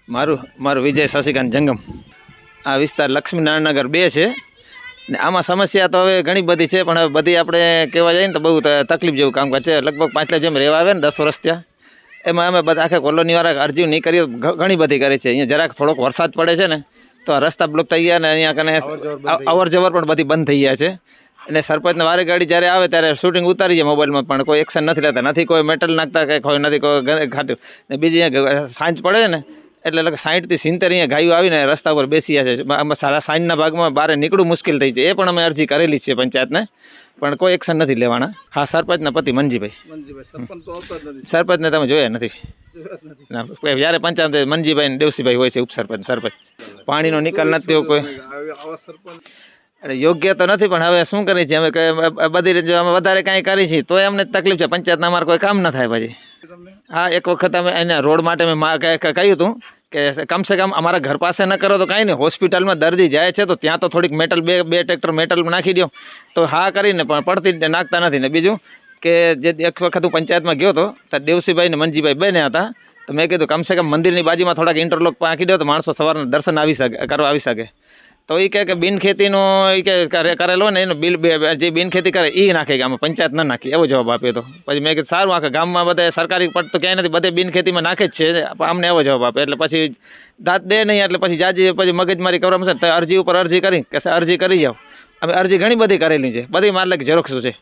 મારું મારું વિજય શશિકાંત જંગમ. આ વિસ્તાર લક્ષ્મીનારાયણ નગર 2 છે ને આમાં સમસ્યા તો હવે ઘણી બધી છે, પણ હવે બધી આપણે કહેવા જઈએ ને તો બહુ તકલીફ જેવું કામકાજ છે. લગભગ 5 જેમ રહેવા આવે ને 10 વર્ષ ત્યાં, એમાં અમે બધા આખા કોલોનીવાળા અરજી નહીં કરી, ઘણી બધી કરી છે. અહીંયા જરાક થોડોક વરસાદ પડે છે ને તો આ રસ્તા બ્લોક થઈ ગયા ને અહીંયા કને અવર જવર પણ બધી બંધ થઈ ગયા છે. અને સરપંચને વારે ગાડી જ્યારે આવે ત્યારે શૂટિંગ ઉતારી છે મોબાઈલમાં, પણ કોઈ એક્શન નથી લેતા, નથી કોઈ મેટલ નાખતા કે કોઈ નથી કોઈ ખાતું. ને બીજી અહીંયા સાંજ પડે ને એટલે 60 થી 70 અહીંયા ગાયો આવીને રસ્તા ઉપર બેસી છે. આમાં સારા સાંજના ભાગમાં બહાર નીકળવું મુશ્કેલ થઈ છે. એ પણ અમે અરજી કરેલી છે પંચાયતને, પણ કોઈ એક્શન નથી લેવાના. હા, સરપંચના પતિ મંજીભાઈ. સરપંચને તમે જોયા નથી ના, જ્યારે પંચાયત મંજીભાઈ ને દેવસીભાઈ હોય છે ઉપસરપંચ. સરપંચ પાણીનો નિકાલ નથી થયો કોઈ, એટલે યોગ્ય તો નથી. પણ હવે શું કરીએ છીએ અમે, બધી રીતે અમે વધારે કાંઈ કરી છીએ તો અમને તકલીફ છે. પંચાયતના અમારે કોઈ કામ ન થાય પછી. હા, એક વખત અમે એના રોડ માટે મેં કહ્યું હતું કે કમસે કમ અમારા ઘર પાસે ન કરો તો કાંઈ નહીં, હોસ્પિટલમાં દર્દી જાય છે તો ત્યાં તો થોડીક મેટલ બે ટ્રેક્ટર મેટલ નાખી દો તો હા કરીને, પણ પડતી નાખતા નથી. ને બીજું કે જે એક વખત હું પંચાયતમાં ગયો હતો ત્યાં દેવસીભાઈ ને મંજીભાઈ બંને હતા, તો મેં કીધું કમસે કમ મંદિરની બાજુમાં થોડાક ઇન્ટરલોક નાખી દો તો માણસો સવારના દર્શન કરવા આવી શકે. તો એ કહે કે બિનખેતીનો એ કે કરેલો ને એનો બિલ જે બિનખેતી કરે એ નાખે કે અમે પંચાયત ન નાખી, એવો જવાબ આપ્યો હતો. પછી મેં કીધું સારું, આખા ગામમાં બધા સરકારી પટ તો ક્યાંય નથી, બધે બિનખેતીમાં નાખે જ છે, અમને એવો જવાબ આપે. એટલે પછી દાંત દે નહીં, એટલે પછી જાજી પછી મગજમારી કરવામાં છે. અરજી ઉપર અરજી કરી કે અરજી કરી જાઓ. અમે અરજી ઘણી બધી કરેલી છે, બધી મારે ઝેરોક્ષ છે.